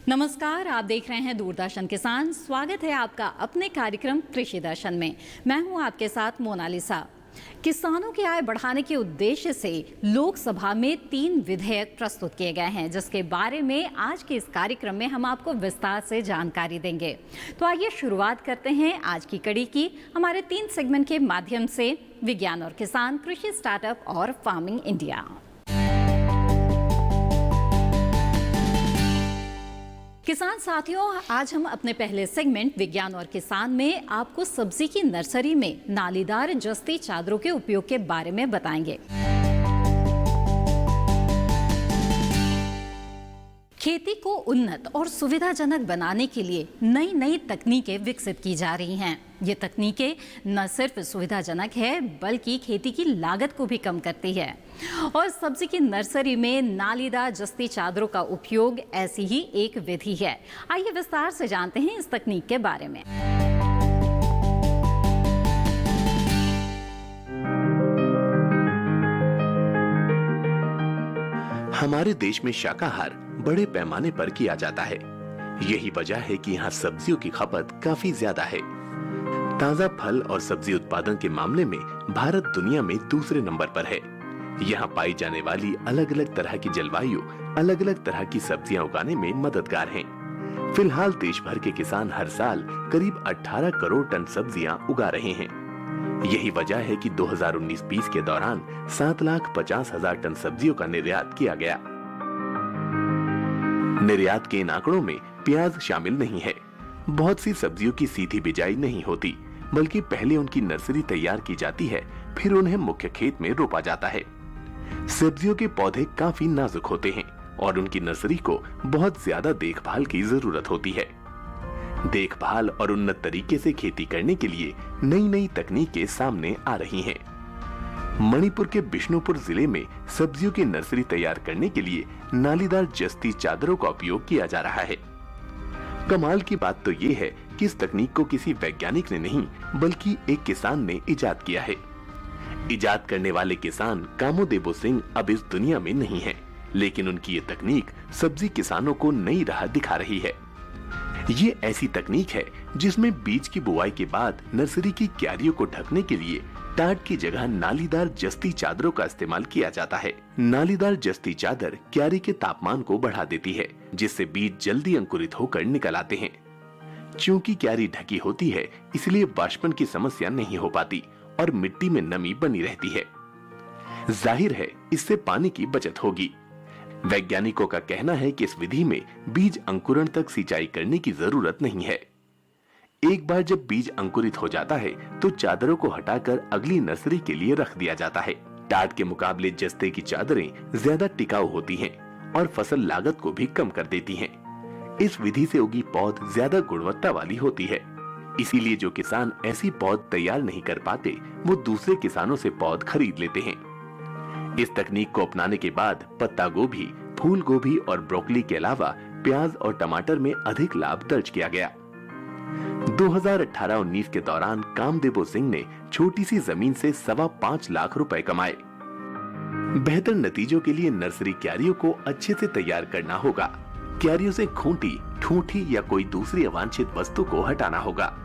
नमस्कार, आप देख रहे हैं दूरदर्शन किसान। स्वागत है आपका अपने कार्यक्रम कृषि दर्शन में। मैं हूं आपके साथ मोनालिसा। किसानों की आय बढ़ाने के उद्देश्य से लोकसभा में 3 विधेयक प्रस्तुत किए गए हैं, जिसके बारे में आज के इस कार्यक्रम में हम आपको विस्तार से जानकारी देंगे। तो आइए शुरुआत करते हैं आज की कड़ी की हमारे 3 सेगमेंट के माध्यम से, विज्ञान और किसान, कृषि स्टार्टअप और फार्मिंग इंडिया। किसान साथियों, आज हम अपने पहले सेगमेंट विज्ञान और किसान में आपको सब्जी की नर्सरी में नालीदार जस्ती चादरों के उपयोग के बारे में बताएंगे। खेती को उन्नत और सुविधाजनक बनाने के लिए नई नई तकनीकें विकसित की जा रही हैं। ये तकनीकें न सिर्फ सुविधाजनक है, बल्कि खेती की लागत को भी कम करती है। और सब्जी की नर्सरी में नालीदार जस्ती चादरों का उपयोग ऐसी ही एक विधि है। आइए विस्तार से जानते हैं इस तकनीक के बारे में। हमारे देश में शाकाहार बड़े पैमाने पर किया जाता है। यही वजह है कि यहाँ सब्जियों की खपत काफी ज्यादा है। ताजा फल और सब्जी उत्पादन के मामले में भारत दुनिया में दूसरे नंबर पर है। यहाँ पाई जाने वाली अलग अलग तरह की जलवायु अलग अलग तरह की सब्जियां उगाने में मददगार हैं। फिलहाल देश भर के किसान हर साल करीब 18 करोड़ टन सब्जियां उगा रहे हैं। यही वजह है कि 2019-20 के दौरान 7,50,000 टन सब्जियों का निर्यात किया गया। निर्यात के इन आंकड़ों में प्याज शामिल नहीं है। बहुत सी सब्जियों की सीधी बिजाई नहीं होती, बल्कि पहले उनकी नर्सरी तैयार की जाती है, फिर उन्हें मुख्य खेत में रोपा जाता है। सब्जियों के पौधे काफी नाजुक होते हैं और उनकी नर्सरी को बहुत ज्यादा देखभाल की जरूरत होती है। देखभाल और उन्नत तरीके से खेती करने के लिए नई नई तकनीकें सामने आ रही हैं। मणिपुर के बिष्णुपुर जिले में सब्जियों की नर्सरी तैयार करने के लिए नालीदार जस्ती चादरों का उपयोग किया जा रहा है। कमाल की बात तो ये है कि इस तकनीक को किसी वैज्ञानिक ने नहीं, बल्कि एक किसान ने इजाद किया है। इजाद करने वाले किसान कामोदेबो सिंह अब इस दुनिया में नहीं है, लेकिन उनकी ये तकनीक सब्जी किसानों को नई राह दिखा रही है। ये ऐसी तकनीक है जिसमें बीज की बुआई के बाद नर्सरी की क्यारियों को ढकने के लिए टाट की जगह नालीदार जस्ती चादरों का इस्तेमाल किया जाता है। नालीदार जस्ती चादर क्यारी के तापमान को बढ़ा देती है, जिससे बीज जल्दी अंकुरित होकर निकल आते हैं। चूंकि क्यारी ढकी होती है, इसलिए वाष्पन की समस्या नहीं हो पाती और मिट्टी में नमी बनी रहती है। जाहिर है, इससे पानी की बचत होगी। वैज्ञानिकों का कहना है कि इस विधि में बीज अंकुरण तक सिंचाई करने की जरूरत नहीं है। एक बार जब बीज अंकुरित हो जाता है, तो चादरों को हटाकर अगली नर्सरी के लिए रख दिया जाता है। टाट के मुकाबले जस्ते की चादरें ज्यादा टिकाऊ होती हैं और फसल लागत को भी कम कर देती हैं। इस विधि से उगी पौध ज्यादा गुणवत्ता वाली होती है। इसीलिए जो किसान ऐसी पौध तैयार नहीं कर पाते, वो दूसरे किसानों से पौध खरीद लेते हैं। इस तकनीक को अपनाने के बाद पत्ता गोभी, फूल गोभी और ब्रोकली के अलावा प्याज और टमाटर में अधिक लाभ दर्ज किया गया। 2018-19 के दौरान कामदेबो सिंह ने छोटी सी जमीन से 5.25 लाख रुपए कमाए। बेहतर नतीजों के लिए नर्सरी क्यारियों को अच्छे से तैयार करना होगा। क्यारियों से खूंटी, ठूंठी या कोई दूसरी अवांछित वस्तु को हटाना होगा।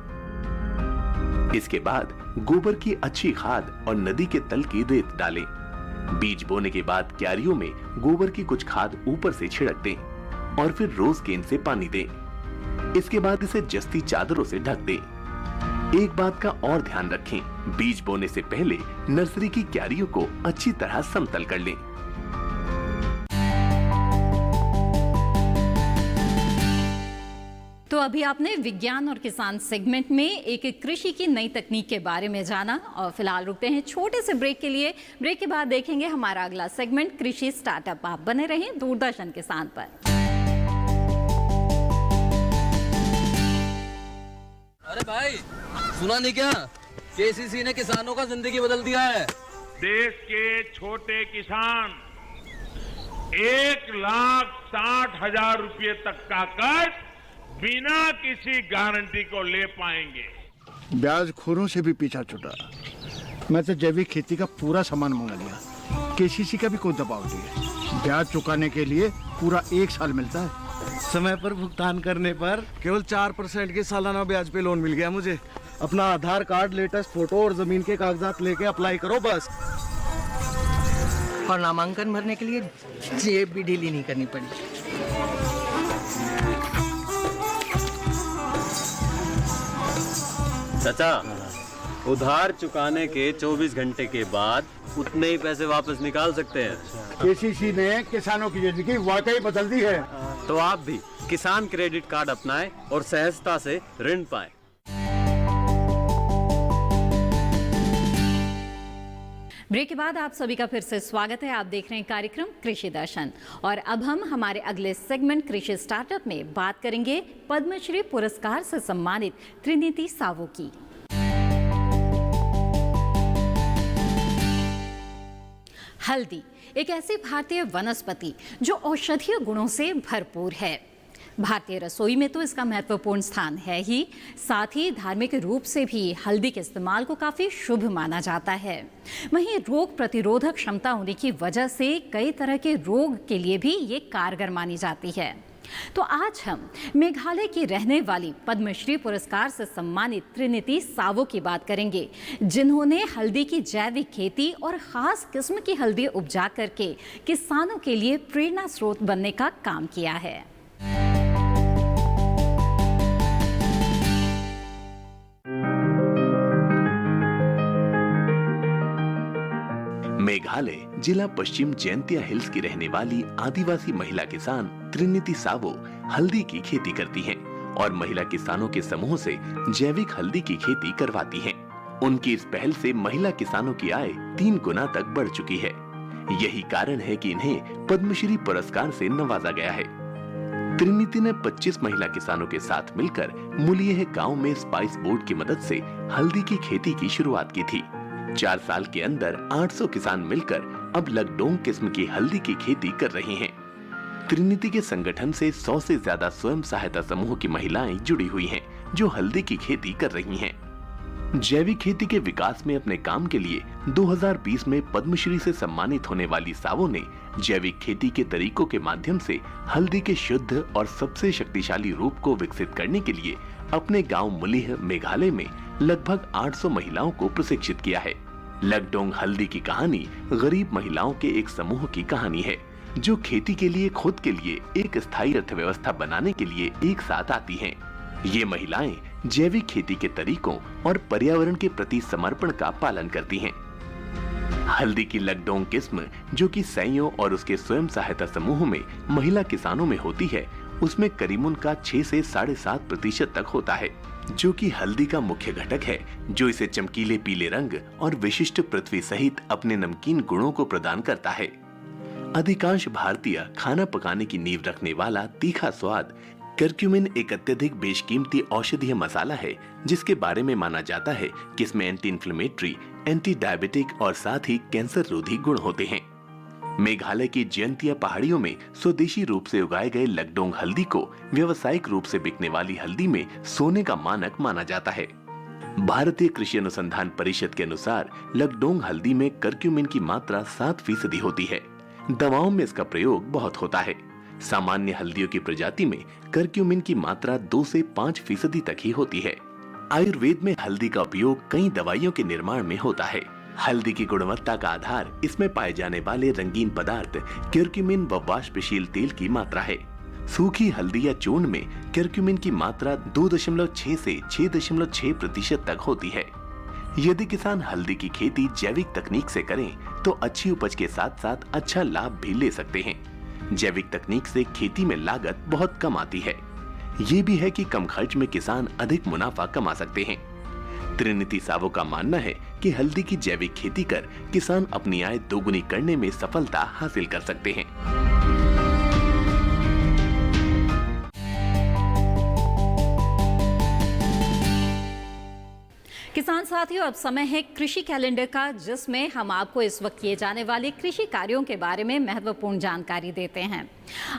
इसके बाद गोबर की अच्छी खाद और नदी के तल की रेत डालें। बीज बोने के बाद क्यारियों में गोबर की कुछ खाद ऊपर से छिड़क दें और फिर रोज गेंद से पानी दें। इसके बाद इसे जस्ती चादरों से ढक दें। एक बात का और ध्यान रखें, बीज बोने से पहले नर्सरी की क्यारियों को अच्छी तरह समतल कर लें। तो अभी आपने विज्ञान और किसान सेगमेंट में एक कृषि की नई तकनीक के बारे में जाना, और फिलहाल रुकते हैं छोटे से ब्रेक के लिए। ब्रेक के बाद देखेंगे हमारा अगला सेगमेंट कृषि स्टार्टअप। आप बने रहें दूरदर्शन किसान पर। अरे भाई, सुना नहीं क्या? केसीसी ने किसानों का जिंदगी बदल दिया है। देश के छोटे किसान 1,60,000 रुपये तक का कर्ज बिना किसी गारंटी को ले पाएंगे। ब्याज खोरों से भी पीछा छुटा। मैं तो जैविक खेती का पूरा सामान मंगा लिया। केसीसी का भी कोई दबाव नहीं है। ब्याज चुकाने के लिए पूरा 1 साल मिलता है। समय पर भुगतान करने पर केवल 4% के सालाना ब्याज पे लोन मिल गया मुझे। अपना आधार कार्ड, लेटेस्ट फोटो और जमीन के कागजात लेके अप्लाई करो बस। और नामांकन भरने के लिए जेब भी ढीली नहीं करनी पड़ी। चाचा, उधार चुकाने के 24 घंटे के बाद उतने ही पैसे वापस निकाल सकते हैं। केसीसी ने किसानों की जिंदगी वाकई बदल दी है। तो आप भी किसान क्रेडिट कार्ड अपनाएं और सहजता से ऋण पाएं। ब्रेक के बाद आप सभी का फिर से स्वागत है। आप देख रहे हैं कार्यक्रम कृषि दर्शन और अब हम हमारे अगले सेगमेंट कृषि स्टार्टअप में बात करेंगे पद्मश्री पुरस्कार से सम्मानित त्रिनिति सावो की। हल्दी एक ऐसी भारतीय वनस्पति जो औषधीय गुणों से भरपूर है। भारतीय रसोई में तो इसका महत्वपूर्ण स्थान है ही, साथ ही धार्मिक रूप से भी हल्दी के इस्तेमाल को काफ़ी शुभ माना जाता है। वहीं रोग प्रतिरोधक क्षमता होने की वजह से कई तरह के रोग के लिए भी ये कारगर मानी जाती है। तो आज हम मेघालय की रहने वाली पद्मश्री पुरस्कार से सम्मानित त्रिनिति सावो की बात करेंगे, जिन्होंने हल्दी की जैविक खेती और ख़ास किस्म की हल्दी उपजा करके किसानों के लिए प्रेरणा स्रोत बनने का काम किया है। मेघालय जिला पश्चिम जैंतिया हिल्स की रहने वाली आदिवासी महिला किसान त्रिनिति सावो हल्दी की खेती करती हैं और महिला किसानों के समूह से जैविक हल्दी की खेती करवाती हैं। उनकी इस पहल से महिला किसानों की आय 3 गुना तक बढ़ चुकी है। यही कारण है कि इन्हें पद्मश्री पुरस्कार से नवाजा गया है। त्रिनिति ने 25 महिला किसानों के साथ मिलकर मुलियह गांव में स्पाइस बोर्ड की मदद से हल्दी की खेती की शुरुआत की थी। 4 साल के अंदर 800 किसान मिलकर अब लकडोंग किस्म की हल्दी की खेती कर रहे हैं। त्रिनिति के संगठन से 100 से ज्यादा स्वयं सहायता समूह की महिलाएं जुड़ी हुई हैं, जो हल्दी की खेती कर रही हैं। जैविक खेती के विकास में अपने काम के लिए 2020 में पद्मश्री से सम्मानित होने वाली सावो ने जैविक खेती के तरीकों के माध्यम से हल्दी के शुद्ध और सबसे शक्तिशाली रूप को विकसित करने के लिए अपने गांव मुलिह मेघालय में लगभग 800 महिलाओं को प्रशिक्षित किया है। लकडोंग हल्दी की कहानी गरीब महिलाओं के एक समूह की कहानी है, जो खेती के लिए खुद के लिए एक स्थायी अर्थव्यवस्था बनाने के लिए एक साथ आती हैं। ये महिलाएं जैविक खेती के तरीकों और पर्यावरण के प्रति समर्पण का पालन करती हैं। हल्दी की लकडोंग किस्म, जो कि सैयों और उसके स्वयं सहायता समूह में महिला किसानों में होती है, उसमें करीमुन का 6 से 7.5% तक होता है, जो कि हल्दी का मुख्य घटक है, जो इसे चमकीले पीले रंग और विशिष्ट पृथ्वी सहित अपने नमकीन गुणों को प्रदान करता है। अधिकांश भारतीय खाना पकाने की नींव रखने वाला तीखा स्वाद कर्क्यूमिन एक अत्यधिक बेशकीमती औषधीय मसाला है, जिसके बारे में माना जाता है कि इसमें एंटी इन्फ्लेमेटरी, एंटी डायबिटिक और साथ ही कैंसर रोधी गुण होते हैं। मेघालय की जैंतिया पहाड़ियों में स्वदेशी रूप से उगाए गए लकडोंग हल्दी को व्यावसायिक रूप से बिकने वाली हल्दी में सोने का मानक माना जाता है। भारतीय कृषि अनुसंधान परिषद के अनुसार लकडोंग हल्दी में कर्क्यूमिन की मात्रा 7% होती है। दवाओं में इसका प्रयोग बहुत होता है। सामान्य हल्दियों की प्रजाति में कर्क्यूमिन की मात्रा 2 से 5% तक ही होती है। आयुर्वेद में हल्दी का उपयोग कई दवाइयों के निर्माण में होता है। हल्दी की गुणवत्ता का आधार इसमें पाए जाने वाले रंगीन पदार्थ कर्क्यूमिन व वाष्पशील तेल की मात्रा है। सूखी हल्दी या चूर्ण में कर्क्यूमिन की मात्रा 2.6 से 6.6% तक होती है। यदि किसान हल्दी की खेती जैविक तकनीक से करें तो अच्छी उपज के साथ साथ अच्छा लाभ भी ले सकते हैं। जैविक तकनीक से खेती में लागत बहुत कम आती है। ये भी है कि कम खर्च में किसान अधिक मुनाफा कमा सकते हैं। त्रिनिति सावो का मानना है कि हल्दी की जैविक खेती कर किसान अपनी आय दोगुनी करने में सफलता हासिल कर सकते हैं। किसान साथियों, अब समय है कृषि कैलेंडर का, जिसमें हम आपको इस वक्त किए जाने वाले कृषि कार्यों के बारे में महत्वपूर्ण जानकारी देते हैं।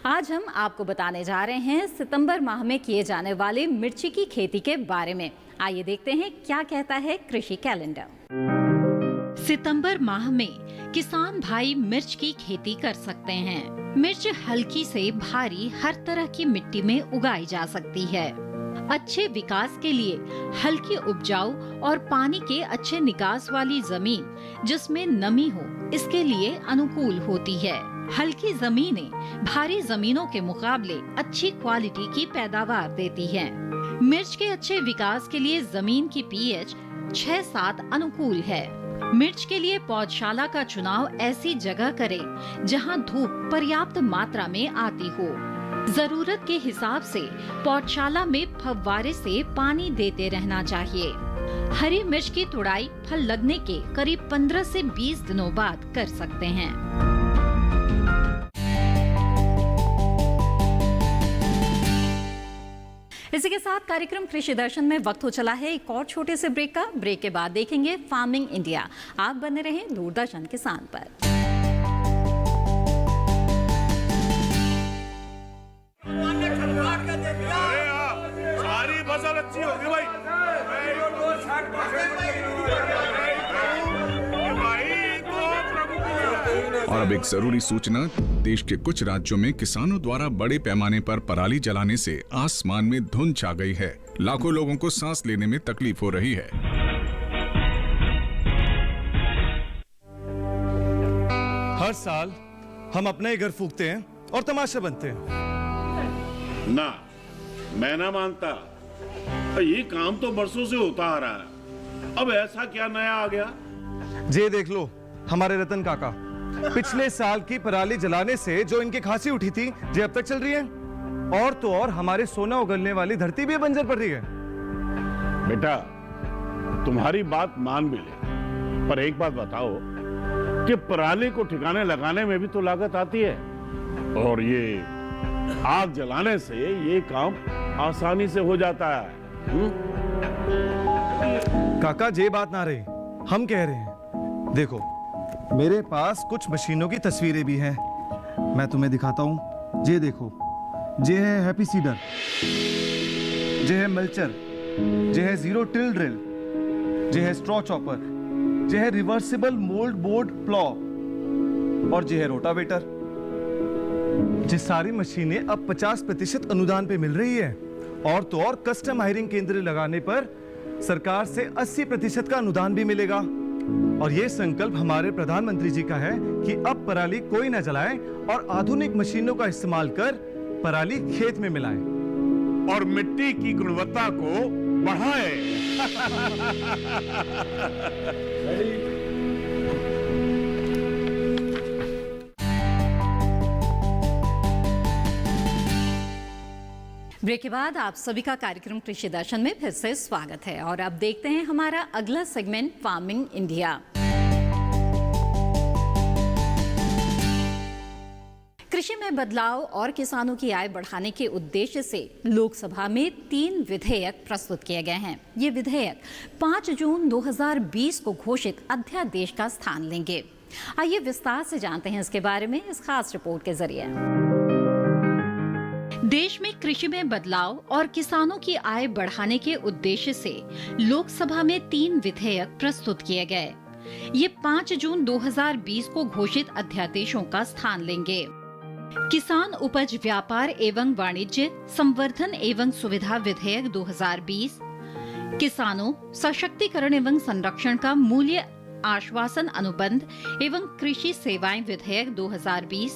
आज हम आपको बताने जा रहे हैं सितंबर माह में किए जाने वाले मिर्ची की खेती के बारे में। आइए देखते हैं क्या कहता है कृषि कैलेंडर। सितंबर माह में किसान भाई मिर्च की खेती कर सकते हैं। मिर्च हल्की से भारी हर तरह की मिट्टी में उगाई जा सकती है। अच्छे विकास के लिए हल्की उपजाऊ और पानी के अच्छे निकास वाली जमीन जिसमें नमी हो, इसके लिए अनुकूल होती है। हल्की जमीनें भारी जमीनों के मुकाबले अच्छी क्वालिटी की पैदावार देती हैं। मिर्च के अच्छे विकास के लिए जमीन की पीएच 6-7 अनुकूल है। मिर्च के लिए पौधशाला का चुनाव ऐसी जगह करें जहां धूप पर्याप्त मात्रा में आती हो। जरूरत के हिसाब से पौधशाला में फव्वारे से पानी देते रहना चाहिए। हरी मिर्च की तुड़ाई फल लगने के करीब 15 से 20 दिनों बाद कर सकते हैं। इसी के साथ कार्यक्रम कृषि दर्शन में वक्त हो चला है एक और छोटे से ब्रेक का। ब्रेक के बाद देखेंगे फार्मिंग इंडिया। आप बने रहें दूरदर्शन किसान पर। सारी फसल अच्छी होगी भाई। और अब एक जरूरी सूचना, देश के कुछ राज्यों में किसानों द्वारा बड़े पैमाने पर पराली जलाने से आसमान में धुंध छा गई है। लाखों लोगों को सांस लेने में तकलीफ हो रही है। हर साल हम अपने ही घर फूकते हैं और तमाशे बनते हैं। ना, मैं ना मानता। ये काम तो बरसों से होता आ रहा है, अब ऐसा क्या नया आ गया? जे देख लो हमारे रतन काका, पिछले साल की पराली जलाने से जो इनकी खांसी उठी थी, जे अब तक चल रही है। और तो और हमारे सोना उगलने वाली धरती भी बंजर पड़ रही है। बेटा, तुम्हारी बात मान भी ले, पर एक बात बताओ कि पराली को ठिकाने लगाने में भी तो लागत आती है, और ये आग जलाने से ये काम आसानी से हो जाता है। काका जे बात ना रही, हम कह रहे हैं। देखो, मेरे पास कुछ मशीनों की तस्वीरें भी हैं, मैं तुम्हें दिखाता हूं। जे देखो, जे है हैप्पी सीडर, जे है मल्चर, जे है जीरो टिल ड्रिल, जे है स्ट्रॉ चॉपर, जे है रिवर्सिबल मोल्ड बोर्ड प्लॉ, और जे है रोटावेटर। ये सारी मशीनें अब 50% अनुदान पे मिल रही है, और तो और कस्टम हायरिंग केंद्र लगाने पर सरकार से 80% का अनुदान भी मिलेगा। और ये संकल्प हमारे प्रधानमंत्री जी का है कि अब पराली कोई न जलाए और आधुनिक मशीनों का इस्तेमाल कर पराली खेत में मिलाए और मिट्टी की गुणवत्ता को बढ़ाए। ब्रेक के बाद आप सभी का कार्यक्रम कृषि दर्शन में फिर से स्वागत है। और अब देखते हैं हमारा अगला सेगमेंट फार्मिंग इंडिया। कृषि में बदलाव और किसानों की आय बढ़ाने के उद्देश्य से लोकसभा में 3 विधेयक प्रस्तुत किए गए हैं। ये विधेयक 5 जून 2020 को घोषित अध्यादेश का स्थान लेंगे। आइए विस्तार से जानते हैं इसके बारे में इस खास रिपोर्ट के जरिए। देश में कृषि में बदलाव और किसानों की आय बढ़ाने के उद्देश्य से लोकसभा में 3 विधेयक प्रस्तुत किए गए। ये 5 जून 2020 को घोषित अध्यादेशों का स्थान लेंगे। किसान उपज व्यापार एवं वाणिज्य संवर्धन एवं सुविधा विधेयक 2020, किसानों सशक्तिकरण एवं संरक्षण का मूल्य आश्वासन अनुबंध एवं कृषि सेवाएं विधेयक 2020,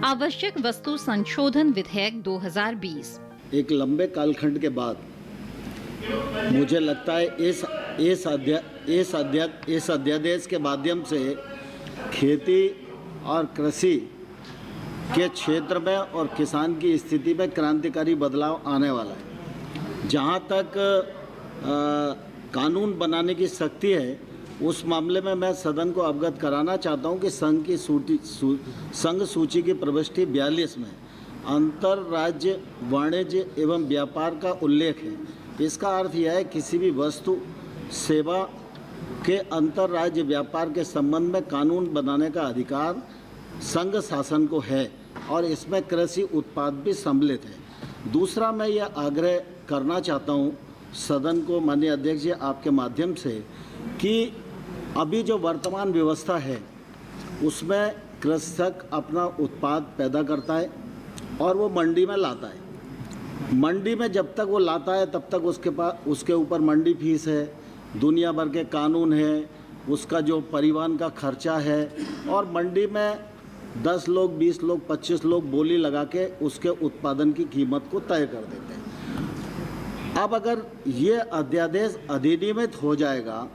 आवश्यक वस्तु संशोधन विधेयक 2020। एक लंबे कालखंड के बाद मुझे लगता है इस अध्यादेश के माध्यम से खेती और कृषि के क्षेत्र में और किसान की स्थिति में क्रांतिकारी बदलाव आने वाला है। जहाँ तक कानून बनाने की शक्ति है, उस मामले में मैं सदन को अवगत कराना चाहता हूं कि संघ सूची की प्रविष्टि 42 में अंतर्राज्य वाणिज्य एवं व्यापार का उल्लेख है। इसका अर्थ यह है किसी भी वस्तु सेवा के अंतर्राज्य व्यापार के संबंध में कानून बनाने का अधिकार संघ शासन को है, और इसमें कृषि उत्पाद भी सम्मिलित है। दूसरा, मैं यह आग्रह करना चाहता हूं सदन को, माननीय अध्यक्ष जी, आपके माध्यम से, कि अभी जो वर्तमान व्यवस्था है उसमें कृषक अपना उत्पाद पैदा करता है और वो मंडी में लाता है। मंडी में जब तक वो लाता है तब तक उसके ऊपर मंडी फीस है, दुनिया भर के कानून है, उसका जो परिवहन का खर्चा है, और मंडी में 10 लोग, 20 लोग, 25 लोग बोली लगा के उसके उत्पादन की कीमत को तय कर देते हैं। अब अगर ये अध्यादेश अधिनियमित हो जाएगा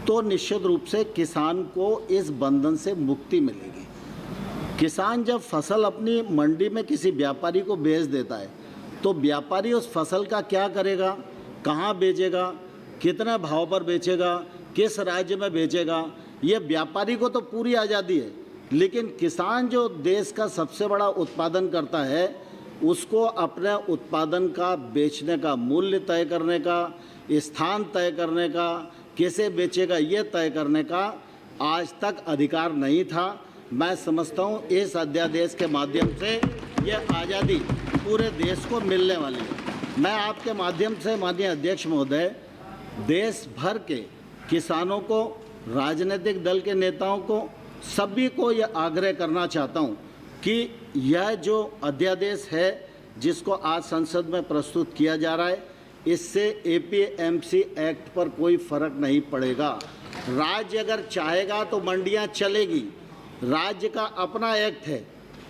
तो निश्चित रूप से किसान को इस बंधन से मुक्ति मिलेगी। किसान जब फसल अपनी मंडी में किसी व्यापारी को बेच देता है तो व्यापारी उस फसल का क्या करेगा, कहाँ बेचेगा, कितने भाव पर बेचेगा, किस राज्य में बेचेगा, ये व्यापारी को तो पूरी आज़ादी है। लेकिन किसान जो देश का सबसे बड़ा उत्पादन करता है उसको अपने उत्पादन का बेचने का मूल्य तय करने का, स्थान तय करने का, कैसे बेचेगा ये तय करने का आज तक अधिकार नहीं था। मैं समझता हूँ इस अध्यादेश के माध्यम से ये आज़ादी पूरे देश को मिलने वाली है। मैं आपके माध्यम से माननीय अध्यक्ष महोदय देश भर के किसानों को, राजनीतिक दल के नेताओं को, सभी को ये आग्रह करना चाहता हूँ कि यह जो अध्यादेश है जिसको आज संसद में प्रस्तुत किया जा रहा है इससे एपीएमसी एक्ट पर कोई फर्क नहीं पड़ेगा। राज्य अगर चाहेगा तो मंडियां चलेगी, राज्य का अपना एक्ट है।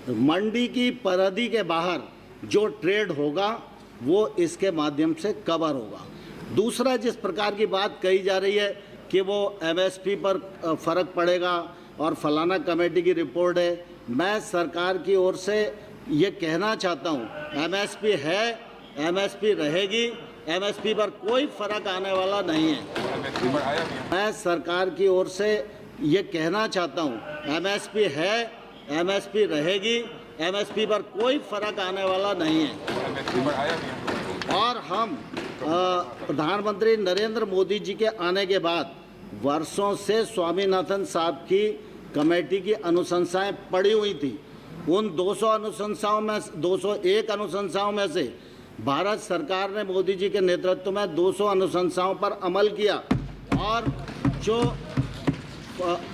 मंडी की परिधि के बाहर जो ट्रेड होगा वो इसके माध्यम से कवर होगा। दूसरा, जिस प्रकार की बात कही जा रही है कि वो एमएसपी पर फर्क पड़ेगा और फलाना कमेटी की रिपोर्ट है, मैं सरकार की ओर से ये कहना चाहता हूँ एमएसपी है, एमएसपी रहेगी, एमएसपी पर कोई फर्क आने वाला नहीं है। मैं सरकार की ओर से ये कहना चाहता हूँ एमएसपी है, एमएसपी रहेगी, एमएसपी पर कोई फर्क आने वाला नहीं है। और हम प्रधानमंत्री नरेंद्र मोदी जी के आने के बाद वर्षों से स्वामीनाथन साहब की कमेटी की अनुशंसाएं पड़ी हुई थी। उन 200 अनुशंसाओं में 201 अनुशंसाओं में से भारत सरकार ने मोदी जी के नेतृत्व में 200 अनुशंसाओं पर अमल किया और जो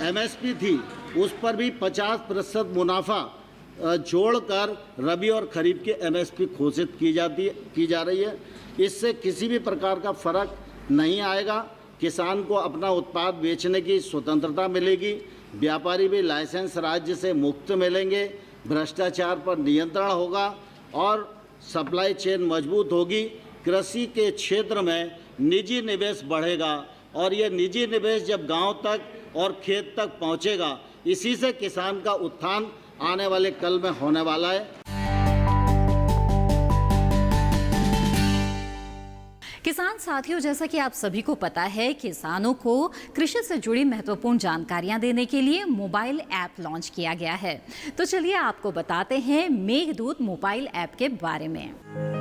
एमएसपी थी उस पर भी 50% मुनाफा जोड़कर रबी और खरीफ की एमएसपी घोषित की जा रही है। इससे किसी भी प्रकार का फर्क नहीं आएगा। किसान को अपना उत्पाद बेचने की स्वतंत्रता मिलेगी, व्यापारी भी लाइसेंस राज्य से मुक्त मिलेंगे, भ्रष्टाचार पर नियंत्रण होगा और सप्लाई चेन मजबूत होगी। कृषि के क्षेत्र में निजी निवेश बढ़ेगा और ये निजी निवेश जब गांव तक और खेत तक पहुंचेगा, इसी से किसान का उत्थान आने वाले कल में होने वाला है। किसान साथियों, जैसा कि आप सभी को पता है, किसानों को कृषि से जुड़ी महत्वपूर्ण जानकारियां देने के लिए मोबाइल ऐप लॉन्च किया गया है। तो चलिए आपको बताते हैं मेघदूत मोबाइल ऐप के बारे में।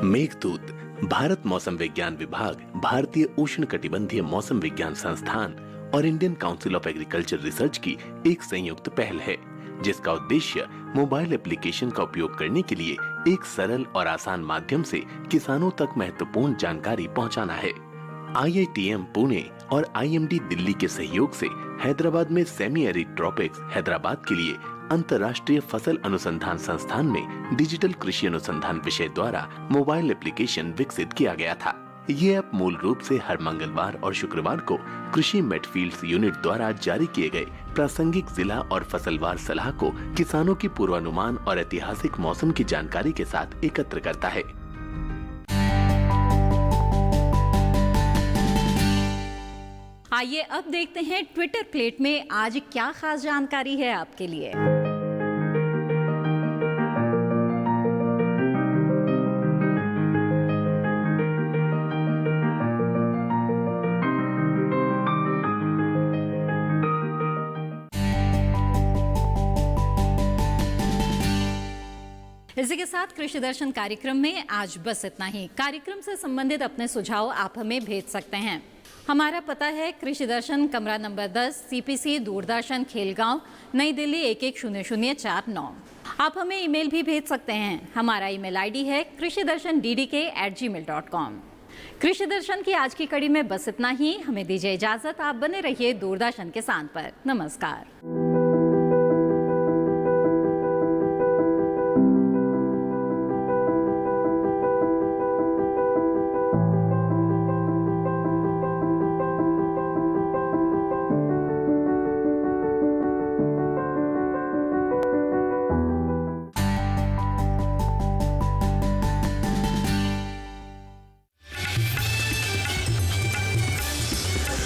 मेघदूत भारत मौसम विज्ञान विभाग, भारतीय उष्णकटिबंधीय मौसम विज्ञान संस्थान और Indian council of agriculture research की एक संयुक्त पहल है, जिसका उद्देश्य मोबाइल एप्लीकेशन का उपयोग करने के लिए एक सरल और आसान माध्यम से किसानों तक महत्वपूर्ण जानकारी पहुंचाना है। IITM पुणे और IMD दिल्ली के सहयोग से हैदराबाद में सेमी एरिड ट्रॉपिक्स हैदराबाद के लिए अंतर्राष्ट्रीय फसल अनुसंधान संस्थान में डिजिटल कृषि अनुसंधान विषय द्वारा मोबाइल एप्लीकेशन विकसित किया गया था। ये ऐप मूल रूप से हर मंगलवार और शुक्रवार को कृषि मेटफील्ड्स यूनिट द्वारा जारी किए गए प्रासंगिक जिला और फसलवार सलाह को किसानों की पूर्वानुमान और ऐतिहासिक मौसम की जानकारी के साथ एकत्र करता है। आइए अब देखते हैं ट्विटर प्लेट में आज क्या खास जानकारी है आपके लिए। इसी के साथ कृषि दर्शन कार्यक्रम में आज बस इतना ही। कार्यक्रम से संबंधित अपने सुझाव आप हमें भेज सकते हैं। हमारा पता है कृषि दर्शन, कमरा नंबर 10, CPC, दूरदर्शन, खेलगांव, नई दिल्ली 110049। आप हमें ईमेल भी भेज सकते हैं। हमारा ईमेल ID है krishidarshandddk@gmail.com। कृषि दर्शन की आज की कड़ी में बस इतना ही। हमें दीजिए इजाजत। आप बने रहिए दूरदर्शन किसान पर। नमस्कार।